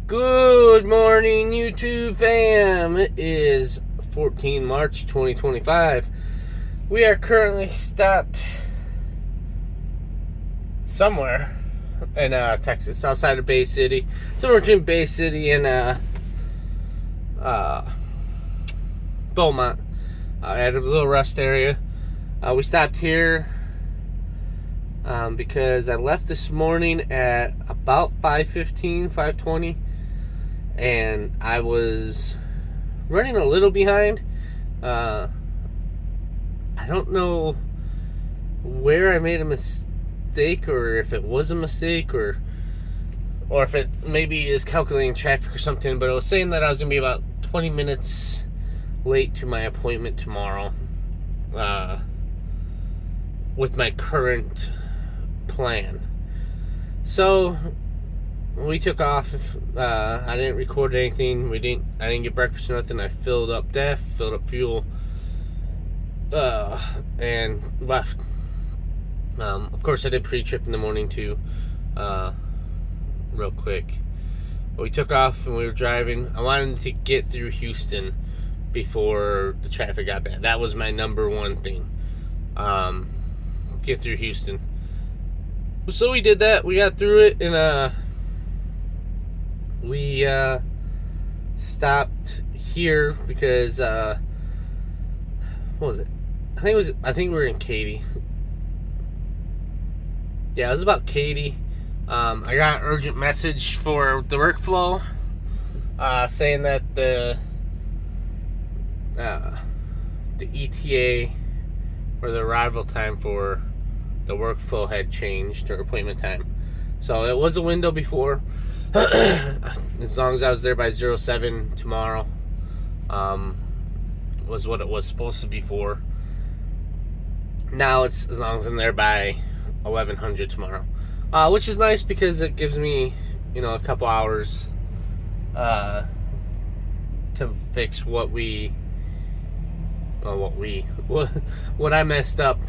Good morning, YouTube fam. It is 14 March 2025. We are currently stopped somewhere in Texas, outside of Bay City. Somewhere between Bay City and Beaumont. At a little rest area. We stopped here because I left this morning at about 5:15, 5:20. And I was running a little behind. I don't know where I made a mistake, or if it was a mistake, or if it maybe is calculating traffic or something. But it was saying that I was going to be about 20 minutes late to my appointment tomorrow with my current plan. So we took off. I didn't record anything. I didn't get breakfast or nothing. I filled up filled up fuel, and left. Of course, I did pre-trip in the morning too, real quick. But we took off and we were driving. I wanted to get through Houston before the traffic got bad. That was my number one thing. Get through Houston. So we did that. We got through it, and we stopped here because what was it? I think we were in Katy. Yeah, it was about Katy. I got an urgent message for the workflow saying that the ETA, or the arrival time for the workflow, had changed, or appointment time. So it was a window before. As long as I was there by 07 tomorrow, was what it was supposed to be for. Now it's as long as I'm there by 1100 tomorrow, which is nice because it gives me, a couple hours to fix what I messed up.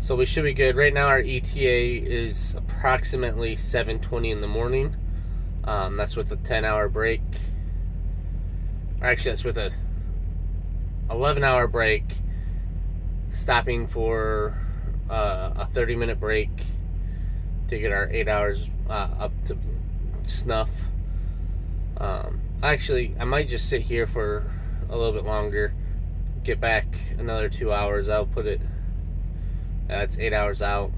So we should be good. Right now our ETA is approximately 7:20 in the morning. That's with a 10-hour break. Or actually, that's with a 11-hour break, stopping for a 30-minute break to get our 8 hours up to snuff. Actually, I might just sit here for a little bit longer, get back another 2 hours. I'll put it... it's 8 hours out.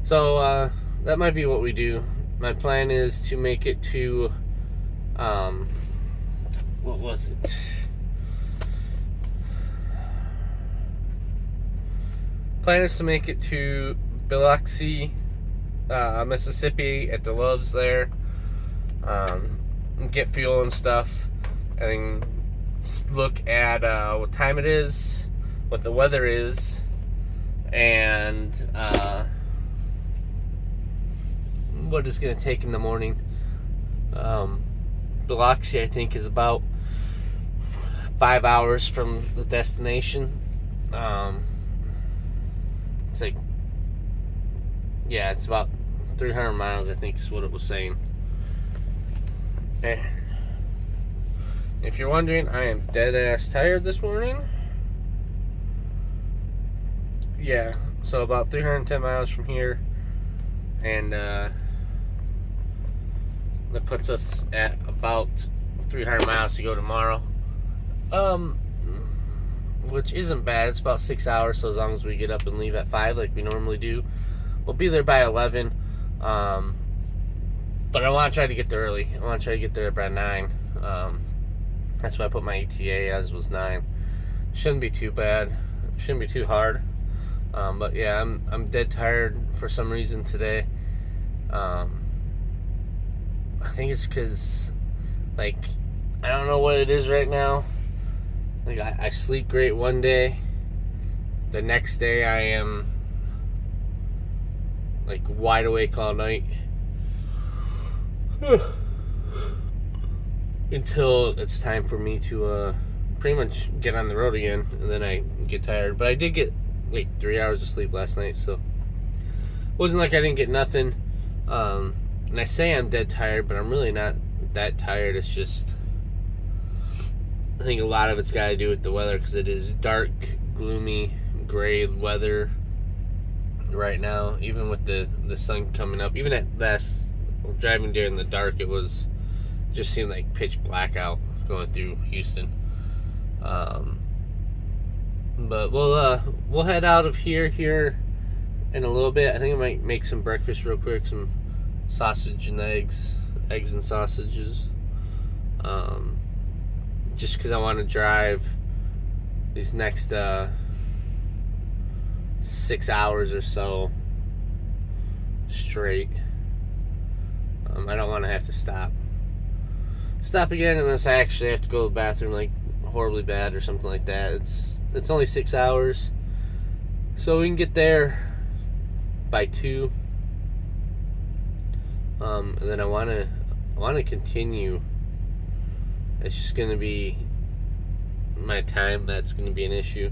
So that might be what we do. My plan is to make it to what was it? Plan is to make it to Biloxi, Mississippi, at the Loves there. Get fuel and stuff, and then look at what time it is, what the weather is, and what it's going to take in the morning. Biloxi, I think, is about 5 hours from the destination. It's like, yeah, it's about 300 miles, I think, is what it was saying. If you're wondering, I am dead-ass tired this morning. Yeah, so about 310 miles from here, and that puts us at about 300 miles to go tomorrow, which isn't bad. It's about 6 hours, so as long as we get up and leave at 5 like we normally do, we'll be there by 11. But I want to try to get there early. I want to try to get there by 9. That's why I put my ETA as was 9. Shouldn't be too bad. Shouldn't be too hard. But yeah, I'm dead tired for some reason today. I think it's because, I don't know what it is right now. I sleep great one day. The next day I am wide awake all night. Until it's time for me to pretty much get on the road again, and then I get tired. But I did get 3 hours of sleep last night, so it wasn't like I didn't get nothing. And I say I'm dead tired, but I'm really not that tired. It's just, I think a lot of it's got to do with the weather, because it is dark, gloomy, gray weather right now. Even with the sun coming up, even at last driving during the dark, just seemed like pitch black out going through Houston. But we'll head out of here in a little bit. I think I might make some breakfast real quick, some sausage and eggs and sausages. Just because I want to drive these next 6 hours or so straight. I don't want to have to stop again unless I actually have to go to the bathroom, like horribly bad or something like that. It's only 6 hours, so we can get there by 2. And then I want to continue. It's just going to be my time that's going to be an issue.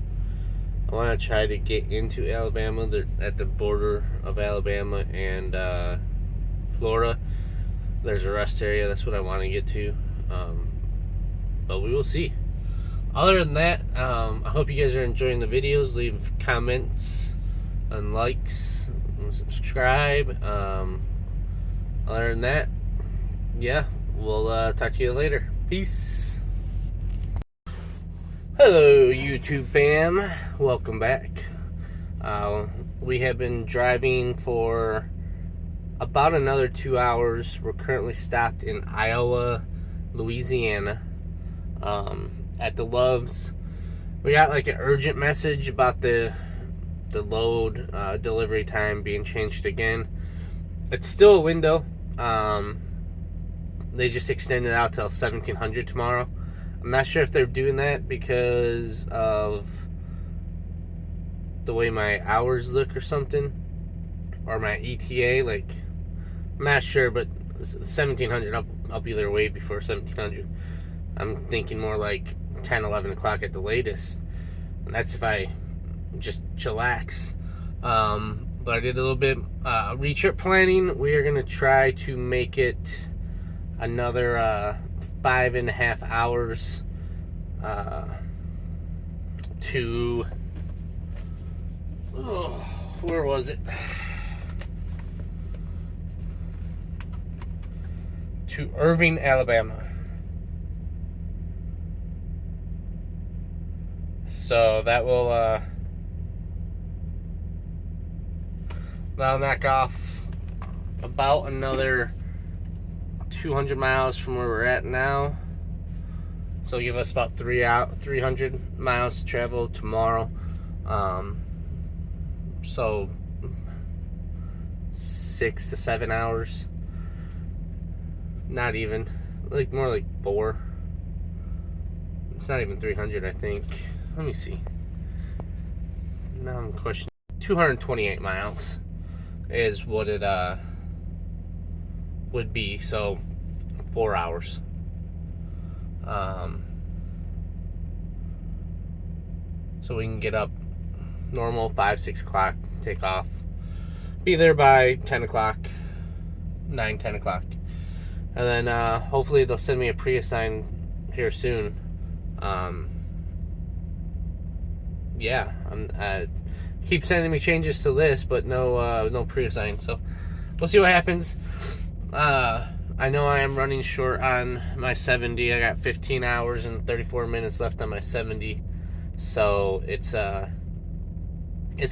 I want to try to get into Alabama. They're at the border of Alabama and Florida. There's a rest area. That's what I want to get to. But we will see. Other than that, I hope you guys are enjoying the videos. Leave comments and likes and subscribe. Other than that, yeah, we'll talk to you later. Peace. Hello, YouTube fam. Welcome back. We have been driving for about another 2 hours. We're currently stopped in Iowa, Louisiana, at the Loves. We got like an urgent message about the load delivery time being changed again. It's still a window. They just extended it out till 1700 tomorrow. I'm not sure if they're doing that because of the way my hours look or something, or my ETA. Like, I'm not sure, but 1700, I'll be there way before 1700. I'm thinking more like 10, 11 o'clock at the latest, and that's if I just chillax. But I did a little bit retrip planning. We are going to try to make it another 5.5 hours to, where was it? To Irving, Alabama. So that will that'll knock off about another 200 miles from where we're at now. So give us about 300 miles to travel tomorrow. So 6 to 7 hours. Not even, like more like 4. It's not even 300, I think. Let me see. Now I'm questioning. 228 miles is what it would be. So 4 hours. So we can get up normal 5, 6 o'clock, take off, be there by 10 o'clock, 9, 10 o'clock. And then hopefully they'll send me a pre-assign here soon. Yeah, I keep sending me changes to this, but no pre-assign. So we'll see what happens. I know I am running short on my 70. I got 15 hours and 34 minutes left on my 70. So it's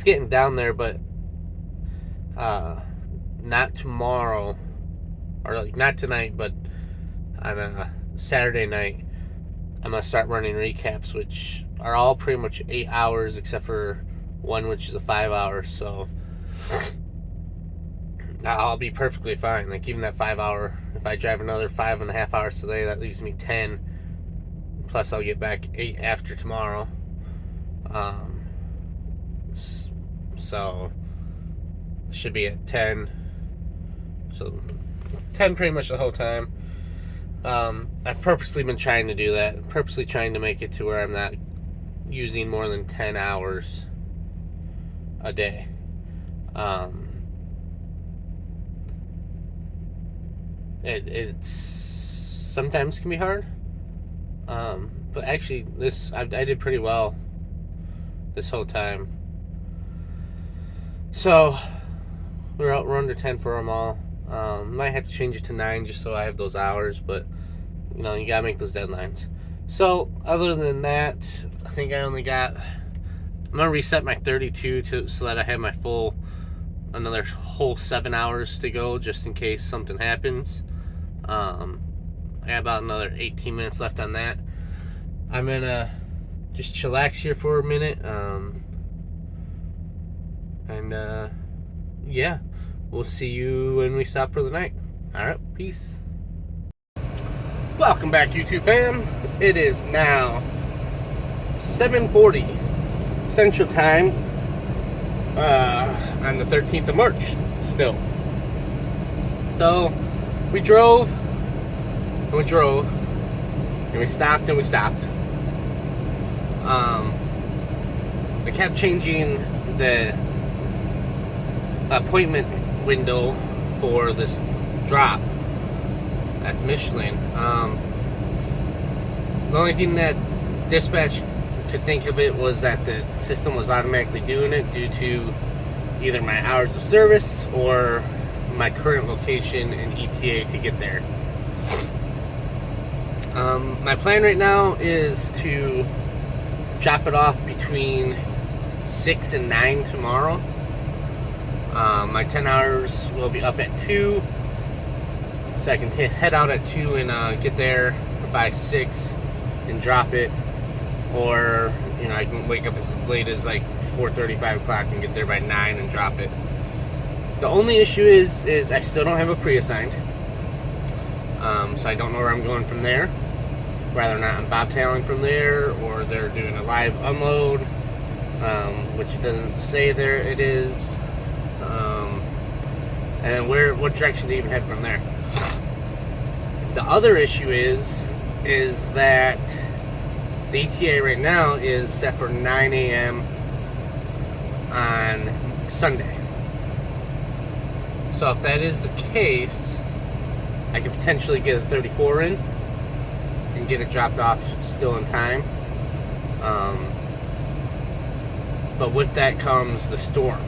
getting down there, but not tomorrow, or like not tonight, but on a Saturday night I'm gonna start running recaps, which are all pretty much 8 hours except for one which is a 5 hour. So I'll be perfectly fine. Like, even that 5 hour, if I drive another 5.5 hours today, that leaves me 10. Plus I'll get back 8 after tomorrow. So should be at 10. So 10 pretty much the whole time. I've purposely been trying to do that. Purposely trying to make it to where I'm not using more than 10 hours a day. It's sometimes can be hard. But actually, I did pretty well this whole time. So we're under 10 for them all. Might have to change it to 9 just so I have those hours, but you gotta make those deadlines. So other than that, I think I only got. I'm gonna reset my 32 so that I have my full another whole 7 hours to go just in case something happens. I got about another 18 minutes left on that. I'm gonna just chillax here for a minute, and yeah, we'll see you when we stop for the night. All right, peace. Welcome back, YouTube fam. It is now 7:40 Central Time on the 13th of March. Still, so we drove and we drove and we stopped and we stopped. They kept changing the appointment window for this drop at Michelin. The only thing that dispatch could think of it was that the system was automatically doing it due to either my hours of service or my current location and ETA to get there. My plan right now is to drop it off between 6 and 9 tomorrow. My 10 hours will be up at 2, so I can head out at 2 and get there by 6 and drop it, or I can wake up as late as like 4:30, 5 o'clock and get there by 9 and drop it. The only issue is I still don't have a pre-assigned, so I don't know where I'm going from there. Whether or not I'm bobtailing from there, or they're doing a live unload, which it doesn't say there it is. And what direction to even head from there. The other issue is that the ETA right now is set for 9 a.m. on Sunday. So if that is the case, I could potentially get a 34 in and get it dropped off still in time. But with that comes the storm.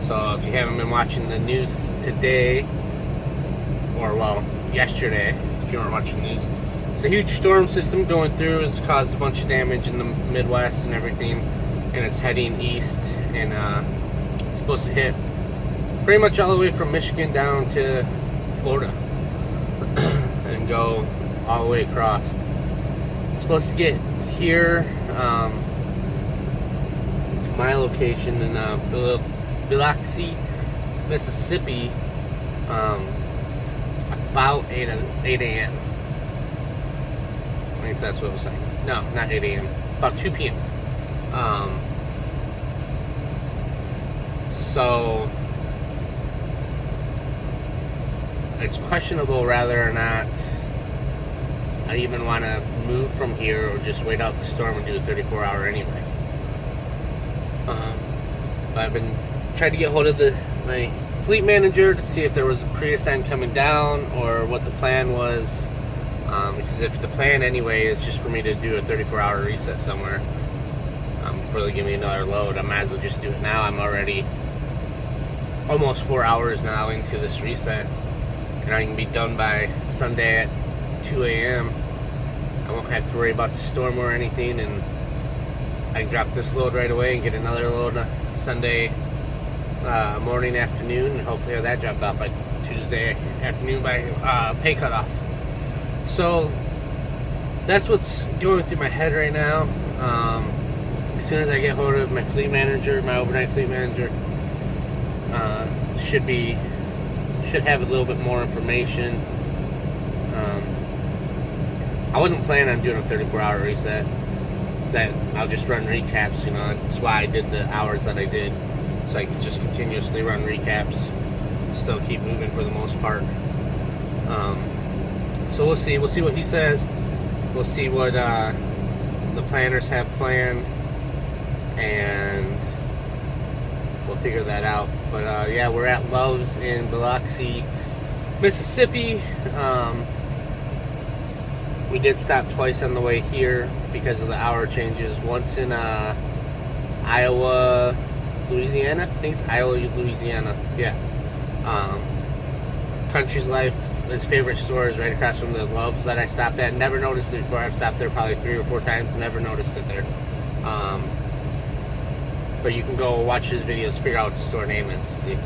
So if you haven't been watching the news today, or yesterday, if you weren't watching the news, it's a huge storm system going through. It's caused a bunch of damage in the Midwest and everything, and it's heading east, and it's supposed to hit pretty much all the way from Michigan down to Florida and go all the way across. It's supposed to get here to my location in Biloxi, Mississippi, about 8 a.m. I think that's what I was saying. No, not 8 a.m. About 2 p.m. So it's questionable whether or not I even want to move from here or just wait out the storm and do a 34-hour anyway. I've been trying to get hold of my fleet manager to see if there was a pre-assign coming down or what the plan was. Because if the plan anyway is just for me to do a 34-hour reset somewhere before they give me another load, I might as well just do it now. I'm already almost 4 hours now into this reset, and I can be done by Sunday at 2 a.m. I won't have to worry about the storm or anything, and I can drop this load right away and get another load Sunday morning, afternoon, and hopefully have that dropped off by Tuesday afternoon by pay cutoff. So that's what's going through my head right now. As soon as I get hold of my fleet manager, my overnight fleet manager, should have a little bit more information. I wasn't planning on doing a 34-hour reset. That I'll just run recaps. That's why I did the hours that I did, so I could just continuously run recaps and still keep moving for the most part. So we'll see what he says. We'll see what the planners have planned, and we'll figure that out. But yeah, we're at Love's in Biloxi, Mississippi. We did stop twice on the way here because of the hour changes. Once in Iowa, Louisiana. I think it's Iowa, Louisiana. Yeah. Country's Life, his favorite store is right across from the Loves that I stopped at. Never noticed it before. I've stopped there probably 3 or 4 times. Never noticed it there. But you can go watch his videos, figure out what the store name is. See.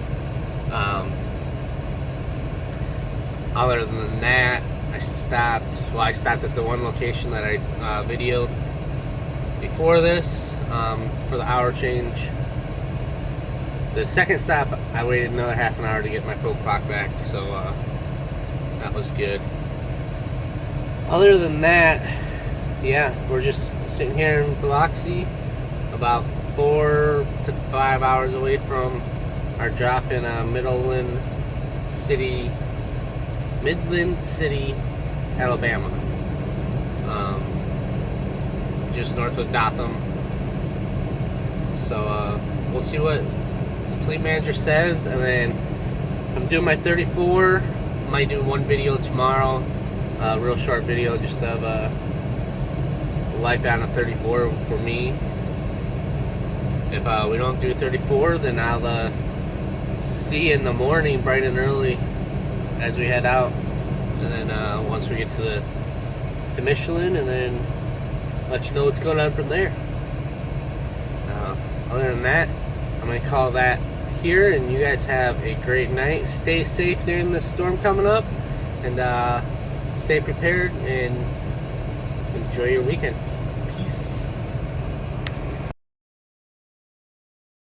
Other than that, I stopped at the one location that I videoed before this for the hour change. The second stop, I waited another half an hour to get my full clock back, so that was good. Other than that, yeah, we're just sitting here in Biloxi, about 4 to 5 hours away from our drop in Midland City, Alabama, just north of Dothan. So we'll see what the fleet manager says, and then if I'm doing my 34, I might do one video tomorrow, a real short video just of life on a 34 for me. If we don't do 34, then I'll see you in the morning bright and early as we head out, and then once we get to Michelin, and then let you know what's going on from there. Other than that, I'm going to call that here, and you guys have a great night. Stay safe during this storm coming up, and stay prepared, and enjoy your weekend. Peace.